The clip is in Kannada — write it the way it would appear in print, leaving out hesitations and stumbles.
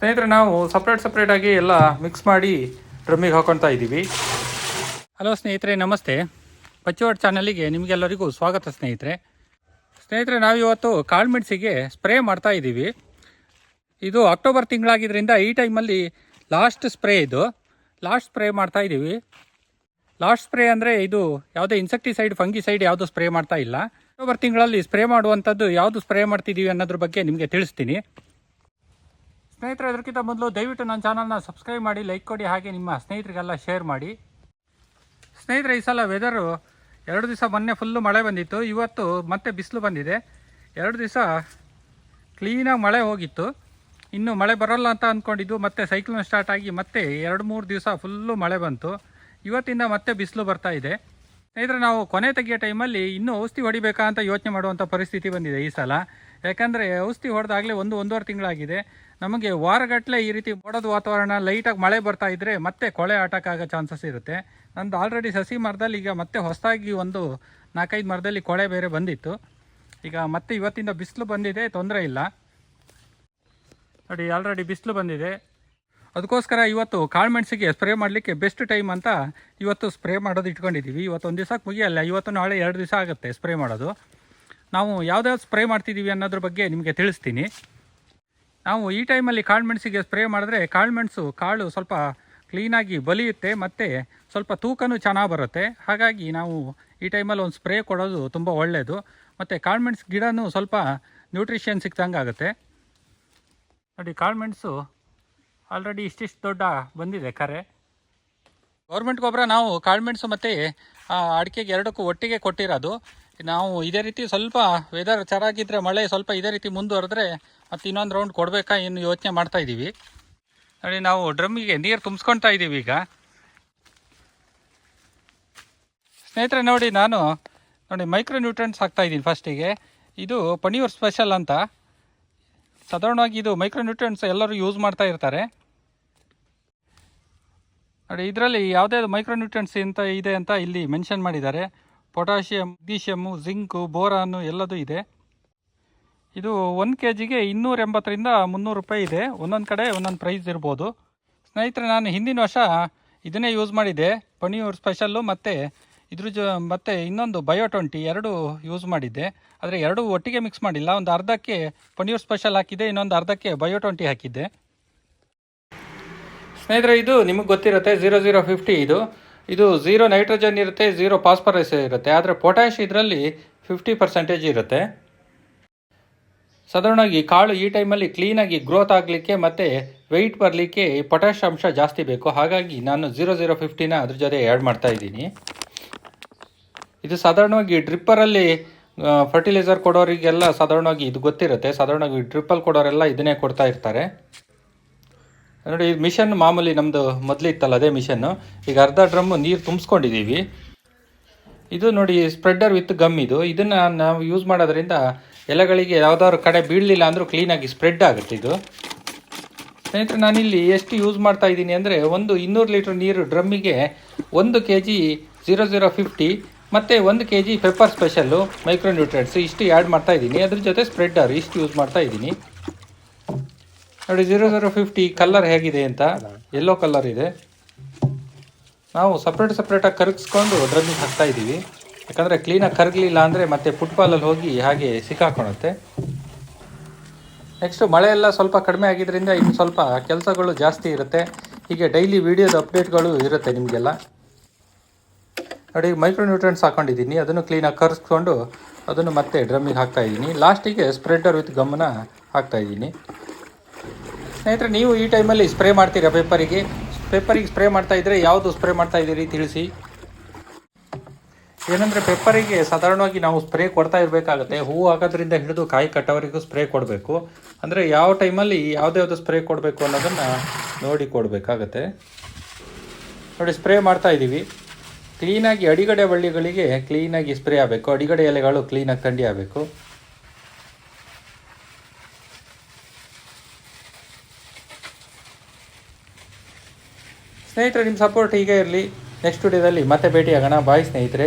ಸ್ನೇಹಿತರೆ, ನಾವು ಸಪ್ರೇಟಾಗಿ ಎಲ್ಲ ಮಿಕ್ಸ್ ಮಾಡಿ ಡ್ರಮ್ಮಿಗೆ ಹಾಕೊಳ್ತಾ ಇದ್ದೀವಿ. ಹಲೋ ಸ್ನೇಹಿತರೆ, ನಮಸ್ತೆ. ಪಚ್ಚುವಾಡ್ ಚಾನಲಿಗೆ ನಿಮಗೆಲ್ಲರಿಗೂ ಸ್ವಾಗತ ಸ್ನೇಹಿತರೆ. ನಾವಿವತ್ತು ಕಾಳುಮೆಣಸಿಗೆ ಸ್ಪ್ರೇ ಮಾಡ್ತಾ ಇದ್ದೀವಿ. ಇದು ಅಕ್ಟೋಬರ್ ತಿಂಗಳಾಗಿದ್ದರಿಂದ ಈ ಟೈಮಲ್ಲಿ ಲಾಸ್ಟ್ ಸ್ಪ್ರೇ ಮಾಡ್ತಾ ಇದ್ದೀವಿ. ಲಾಸ್ಟ್ ಸ್ಪ್ರೇ ಅಂದರೆ ಇದು ಯಾವುದೇ ಇನ್ಸೆಕ್ಟಿಸೈಡ್, ಫಂಗಿಸೈಡ್ ಯಾವುದು ಸ್ಪ್ರೇ ಮಾಡ್ತಾ ಇಲ್ಲ. ಅಕ್ಟೋಬರ್ ತಿಂಗಳಲ್ಲಿ ಸ್ಪ್ರೇ ಮಾಡುವಂಥದ್ದು ಯಾವುದು ಸ್ಪ್ರೇ ಮಾಡ್ತಿದ್ದೀವಿ ಅನ್ನೋದ್ರ ಬಗ್ಗೆ ನಿಮಗೆ ತಿಳಿಸ್ತೀನಿ. ಸ್ನೇಹಿತರೆ, ಅದಕ್ಕಿಂತ ಮೊದಲು ದಯವಿಟ್ಟು ನನ್ನ ಚಾನಲ್ನ ಸಬ್ಸ್ಕ್ರೈಬ್ ಮಾಡಿ, ಲೈಕ್ ಕೊಡಿ, ಹಾಗೆ ನಿಮ್ಮ ಸ್ನೇಹಿತರಿಗೆಲ್ಲ ಶೇರ್ ಮಾಡಿ. ಸ್ನೇಹಿತರೆ, ಈ ಸಲ ವೆದರು 2 ದಿವಸ ಮೊನ್ನೆ ಫುಲ್ಲು ಮಳೆ ಬಂದಿತ್ತು. ಇವತ್ತು ಮತ್ತೆ ಬಿಸಿಲು ಬಂದಿದೆ. 2 ದಿವಸ ಕ್ಲೀನಾಗಿ ಮಳೆ ಹೋಗಿತ್ತು. ಇನ್ನು ಮಳೆ ಬರೋಲ್ಲ ಅಂತ ಅಂದ್ಕೊಂಡಿದ್ದು, ಮತ್ತೆ ಸೈಕ್ಲೋನ್ ಸ್ಟಾರ್ಟ್ ಆಗಿ ಮತ್ತೆ 2-3 ದಿವಸ ಫುಲ್ಲು ಮಳೆ ಬಂತು. ಇವತ್ತಿಂದ ಮತ್ತೆ ಬಿಸಿಲು ಬರ್ತಾ ಇದೆ. ಸ್ನೇಹಿತರೆ, ನಾವು ಕೊನೆ ತೆಗಿಯೋ ಟೈಮಲ್ಲಿ ಇನ್ನೂ ಔಷಧಿ ಹೊಡಿಬೇಕಾ ಅಂತ ಯೋಚನೆ ಮಾಡುವಂಥ ಪರಿಸ್ಥಿತಿ ಬಂದಿದೆ ಈ ಸಲ. ಯಾಕಂದರೆ ಔಷಧಿ ಹೊಡೆದಾಗಲೇ 1-1.5 ತಿಂಗಳಾಗಿದೆ. ನಮಗೆ ವಾರಗಟ್ಟಲೆ ಈ ರೀತಿ ಮೋಡದ ವಾತಾವರಣ, ಲೈಟಾಗಿ ಮಳೆ ಬರ್ತಾ ಇದ್ದರೆ ಮತ್ತೆ ಕೊಳೆ ಅಟ್ಯಾಕ್ ಆಗೋ ಚಾನ್ಸಸ್ ಇರುತ್ತೆ. ನಂದು ಆಲ್ರೆಡಿ ಸಸಿ ಮರದಲ್ಲಿ ಈಗ ಮತ್ತೆ ಹೊಸದಾಗಿ ಒಂದು 4-5 ಮರದಲ್ಲಿ ಕೊಳೆ ಬೇರೆ ಬಂದಿತ್ತು. ಈಗ ಮತ್ತೆ ಇವತ್ತಿಂದ ಬಿಸಿಲು ಬಂದಿದೆ, ತೊಂದರೆ ಇಲ್ಲ. ನೋಡಿ, ಆಲ್ರೆಡಿ ಬಿಸಿಲು ಬಂದಿದೆ. ಅದಕ್ಕೋಸ್ಕರ ಇವತ್ತು ಕಾಳುಮೆಣಸಿಗೆ ಸ್ಪ್ರೇ ಮಾಡಲಿಕ್ಕೆ ಬೆಸ್ಟ್ ಟೈಮ್ ಅಂತ ಇವತ್ತು ಸ್ಪ್ರೇ ಮಾಡೋದು ಇಟ್ಕೊಂಡಿದ್ದೀವಿ. ಇವತ್ತು ಒಂದು ದಿವಸಕ್ಕೆ ಮುಗಿಯಲ್ಲ, ಇವತ್ತು ನಾಳೆ 2 ದಿವಸ ಆಗುತ್ತೆ ಸ್ಪ್ರೇ ಮಾಡೋದು. ನಾವು ಯಾವ್ದಾವ್ದು ಸ್ಪ್ರೇ ಮಾಡ್ತಿದ್ದೀವಿ ಅನ್ನೋದ್ರ ಬಗ್ಗೆ ನಿಮಗೆ ತಿಳಿಸ್ತೀನಿ. ನಾವು ಈ ಟೈಮಲ್ಲಿ ಕಾಳುಮೆಣಸಿಗೆ ಸ್ಪ್ರೇ ಮಾಡಿದ್ರೆ ಕಾಳು ಸ್ವಲ್ಪ ಕ್ಲೀನಾಗಿ ಬಲಿಯುತ್ತೆ, ಮತ್ತು ಸ್ವಲ್ಪ ತೂಕನೂ ಚೆನ್ನಾಗಿ ಬರುತ್ತೆ. ಹಾಗಾಗಿ ನಾವು ಈ ಟೈಮಲ್ಲಿ ಒಂದು ಸ್ಪ್ರೇ ಕೊಡೋದು ತುಂಬ ಒಳ್ಳೆಯದು. ಮತ್ತು ಕಾಳುಮೆಣಸು ಗಿಡನೂ ಸ್ವಲ್ಪ ನ್ಯೂಟ್ರಿಷನ್ ಸಿಕ್ತಂಗೆ ಆಗುತ್ತೆ. ನೋಡಿ, ಕಾಳುಮೆಣಸು ಆಲ್ರೆಡಿ ಇಷ್ಟಿಷ್ಟು ದೊಡ್ಡ ಬಂದಿದೆ ಕರೆ. ಗೌರ್ಮೆಂಟ್ ಗೊಬ್ಬರ ನಾವು ಕಾಳುಮೆಣಸು ಮತ್ತು ಅಡಿಕೆಗೆ ಎರಡಕ್ಕೂ ಒಟ್ಟಿಗೆ ಕೊಟ್ಟಿರೋದು. ನಾವು ಇದೇ ರೀತಿ ಸ್ವಲ್ಪ ವೆದರ್ ಚೆನ್ನಾಗಿದ್ದರೆ, ಮಳೆ ಸ್ವಲ್ಪ ಇದೇ ರೀತಿ ಮುಂದುವರೆದ್ರೆ ಮತ್ತು ಇನ್ನೊಂದು ರೌಂಡ್ ಕೊಡಬೇಕಾ ಏನು ಯೋಚನೆ ಮಾಡ್ತಾಯಿದ್ದೀವಿ. ನೋಡಿ, ನಾವು ಡ್ರಮ್ಮಿಗೆ ನೀರು ತುಂಬಿಸ್ಕೊಳ್ತಾ ಇದ್ದೀವಿ ಈಗ. ಸ್ನೇಹಿತರೆ, ನಾನು ಮೈಕ್ರೋ ನ್ಯೂಟ್ರಿಯೆಂಟ್ಸ್ ಹಾಕ್ತಾಯಿದ್ದೀನಿ ಫಸ್ಟಿಗೆ. ಇದು ಪಣಿಯೂರ್ ಸ್ಪೆಷಲ್ ಅಂತ. ಸಾಧಾರಣವಾಗಿ ಇದು ಮೈಕ್ರೋ ನ್ಯೂಟ್ರಿಯೆಂಟ್ಸ್ ಎಲ್ಲರೂ ಯೂಸ್ ಮಾಡ್ತಾ ಇರ್ತಾರೆ. ನೋಡಿ, ಇದರಲ್ಲಿ ಯಾವುದ್ಯಾವುದು ಮೈಕ್ರೋ ನ್ಯೂಟ್ರಿಯೆಂಟ್ಸ್ ಅಂತ ಇದೆ ಅಂತ ಇಲ್ಲಿ ಮೆನ್ಷನ್ ಮಾಡಿದ್ದಾರೆ. ಪೊಟ್ಯಾಷಿಯಮ್, ಮೆಗ್ನೀಷಿಯಮ್ಮು, ಜಿಂಕು, ಬೋರಾನು ಎಲ್ಲದೂ ಇದೆ. ಇದು 1 kgಗೆ 280ರಿಂದ 300 ರೂಪಾಯಿ ಇದೆ. ಒಂದೊಂದು ಕಡೆ ಒಂದೊಂದು ಪ್ರೈಸ್ ಇರ್ಬೋದು. ಸ್ನೇಹಿತರೆ, ನಾನು ಹಿಂದಿನ ವರ್ಷ ಇದನ್ನೇ ಯೂಸ್ ಮಾಡಿದ್ದೆ, ಪಣಿಯೂರ್ ಸ್ಪೆಷಲ್ಲು ಮತ್ತು ಮತ್ತು ಇನ್ನೊಂದು ಬಯೋ20 2 ಯೂಸ್ ಮಾಡಿದ್ದೆ. ಆದರೆ 2 ಒಟ್ಟಿಗೆ ಮಿಕ್ಸ್ ಮಾಡಿಲ್ಲ. ಒಂದು ಅರ್ಧಕ್ಕೆ ಪಣಿಯೂರ್ ಸ್ಪೆಷಲ್ ಹಾಕಿದ್ದೆ, ಇನ್ನೊಂದು ಅರ್ಧಕ್ಕೆ ಬಯೋ20 ಹಾಕಿದ್ದೆ. ಸ್ನೇಹಿತರೆ, ಇದು ನಿಮಗೆ ಗೊತ್ತಿರುತ್ತೆ 0050. ಇದು 0 ನೈಟ್ರೋಜನ್ ಇರುತ್ತೆ, 0 ಫಾಸ್ಫರಸ್ ಇರುತ್ತೆ. ಆದರೆ ಪೊಟ್ಯಾಷ್ ಇದರಲ್ಲಿ 50% ಇರುತ್ತೆ. ಸಾಧಾರಣವಾಗಿ ಕಾಳು ಈ ಟೈಮಲ್ಲಿ ಕ್ಲೀನಾಗಿ ಗ್ರೋತ್ ಆಗಲಿಕ್ಕೆ ಮತ್ತು ವೆಯ್ಟ್ ಬರಲಿಕ್ಕೆ ಪೊಟ್ಯಾಷ್ ಅಂಶ ಜಾಸ್ತಿ ಬೇಕು. ಹಾಗಾಗಿ ನಾನು 0050ನ ಅದ್ರ ಜೊತೆ ಆ್ಯಡ್ ಮಾಡ್ತಾಯಿದ್ದೀನಿ. ಇದು ಸಾಧಾರಣವಾಗಿ ಡ್ರಿಪ್ಪರಲ್ಲಿ ಫರ್ಟಿಲೈಸರ್ ಕೊಡೋರಿಗೆಲ್ಲ ಸಾಧಾರಣವಾಗಿ ಇದು ಗೊತ್ತಿರುತ್ತೆ. ಸಾಧಾರಣವಾಗಿ ಡ್ರಿಪ್ಪಲ್ಲಿ ಕೊಡೋರೆಲ್ಲ ಇದನ್ನೇ ಕೊಡ್ತಾ ಇರ್ತಾರೆ. ನೋಡಿ, ಇದು ಮಿಷನ್ ಮಾಮೂಲಿ ನಮ್ಮದು ಮೊದಲಿತ್ತಲ್ಲ ಅದೇ ಮಿಷನ್ನು. ಈಗ ಅರ್ಧ ಡ್ರಮ್ಮು ನೀರು ತುಂಬಿಸ್ಕೊಂಡಿದ್ದೀವಿ. ಇದು ನೋಡಿ, ಸ್ಪ್ರೆಡ್ಡರ್ ವಿತ್ ಗಮ್. ಇದನ್ನು ನಾವು ಯೂಸ್ ಮಾಡೋದ್ರಿಂದ ಎಲೆಗಳಿಗೆ ಯಾವುದಾದ್ರು ಕಡೆ ಬೀಳಲಿಲ್ಲ ಅಂದರೂ ಕ್ಲೀನಾಗಿ ಸ್ಪ್ರೆಡ್ ಆಗುತ್ತೆ ಇದು. ಸ್ನೇಹಿತರೆ, ನಾನಿಲ್ಲಿ ಎಷ್ಟು ಯೂಸ್ ಮಾಡ್ತಾ ಇದ್ದೀನಿ ಅಂದರೆ, ಒಂದು 200 ಲೀಟ್ರ್ ನೀರು ಡ್ರಮ್ಮಿಗೆ 1 kg 0050 ಮತ್ತು 1 kg pepper special micro nutrients ಇಷ್ಟು ಆ್ಯಡ್ ಮಾಡ್ತಾಯಿದ್ದೀನಿ. ಅದ್ರ ಜೊತೆ ಸ್ಪ್ರೆಡ್ಡರ್ ಇಷ್ಟು ಯೂಸ್ ಮಾಡ್ತಾಯಿದ್ದೀನಿ. ನೋಡಿ, 0050 ಕಲರ್ ಹೇಗಿದೆ ಅಂತ, ಯೆಲ್ಲೋ ಕಲರ್ ಇದೆ. ನಾವು ಸಪ್ರೇಟಾಗಿ ಕರಗಿಸ್ಕೊಂಡು ಡ್ರಮ್ಮಿಗೆ ಹಾಕ್ತಾಯಿದ್ದೀವಿ. ಯಾಕಂದರೆ ಕ್ಲೀನಾಗಿ ಕರಗಲಿಲ್ಲ ಅಂದರೆ ಮತ್ತೆ ಫುಟ್ಬಾಲಲ್ಲಿ ಹೋಗಿ ಹಾಗೆ ಸಿಕ್ಕಾಕೊಳುತ್ತೆ. ನೆಕ್ಸ್ಟು ಮಳೆ ಎಲ್ಲ ಸ್ವಲ್ಪ ಕಡಿಮೆ ಆಗಿದ್ದರಿಂದ ಇನ್ನು ಸ್ವಲ್ಪ ಕೆಲಸಗಳು ಜಾಸ್ತಿ ಇರುತ್ತೆ. ಹೀಗೆ ಡೈಲಿ ವೀಡಿಯೋದ ಅಪ್ಡೇಟ್ಗಳು ಇರುತ್ತೆ ನಿಮಗೆಲ್ಲ. ನೋಡಿ, ಮೈಕ್ರೋ ನ್ಯೂಟ್ರಿಯೆಂಟ್ಸ್ ಹಾಕ್ಕೊಂಡಿದ್ದೀನಿ. ಅದನ್ನು ಕ್ಲೀನಾಗಿ ಕರೆಸ್ಕೊಂಡು ಅದನ್ನು ಮತ್ತೆ ಡ್ರಮ್ಮಿಗೆ ಹಾಕ್ತಾಯಿದ್ದೀನಿ. ಲಾಸ್ಟಿಗೆ ಸ್ಪ್ರೆಡ್ಡರ್ ವಿತ್ ಗಮ್ಮನ್ನ ಹಾಕ್ತಾಯಿದ್ದೀನಿ. ಸ್ನೇಹಿತರೆ, ನೀವು ಈ ಟೈಮಲ್ಲಿ ಸ್ಪ್ರೇ ಮಾಡ್ತೀರಾ ಪೇಪರಿಗೆ ಸ್ಪ್ರೇ ಮಾಡ್ತಾಯಿದ್ರೆ ಯಾವುದು ಸ್ಪ್ರೇ ಮಾಡ್ತಾಯಿದ್ದೀರಿ ತಿಳಿಸಿ. ಏನಂದರೆ, ಪೆಪ್ಪರಿಗೆ ಸಾಧಾರಣವಾಗಿ ನಾವು ಸ್ಪ್ರೇ ಕೊಡ್ತಾ ಇರಬೇಕಾಗುತ್ತೆ. ಹೂವು ಆಗೋದ್ರಿಂದ ಹಿಡಿದು ಕಾಯಿ ಕಟ್ಟೋವರೆಗೂ ಸ್ಪ್ರೇ ಕೊಡಬೇಕು. ಅಂದರೆ ಯಾವ ಟೈಮಲ್ಲಿ ಯಾವುದ್ಯಾವುದು ಸ್ಪ್ರೇ ಕೊಡಬೇಕು ಅನ್ನೋದನ್ನು ನೋಡಿ ಕೊಡಬೇಕಾಗತ್ತೆ. ನೋಡಿ, ಸ್ಪ್ರೇ ಮಾಡ್ತಾಯಿದ್ದೀವಿ. ಕ್ಲೀನಾಗಿ ಅಡಿಗಡೆ ಬಳ್ಳಿಗಳಿಗೆ ಕ್ಲೀನಾಗಿ ಸ್ಪ್ರೇ ಆಗಬೇಕು. ಅಡಿಗಡೆ ಎಲೆಗಳು ಕ್ಲೀನಾಗಿ ಥಂಡಿ ಆಗಬೇಕು. ಸ್ನೇಹಿತರೆ, ನಿಮ್ಮ ಸಪೋರ್ಟ್ ಹೀಗೆ ಇರಲಿ. ನೆಕ್ಸ್ಟ್ ವಿಡಿಯೋದಲ್ಲಿ ಮತ್ತೆ ಭೇಟಿ ಆಗೋಣ. ಬಾಯ್ ಸ್ನೇಹಿತರೆ.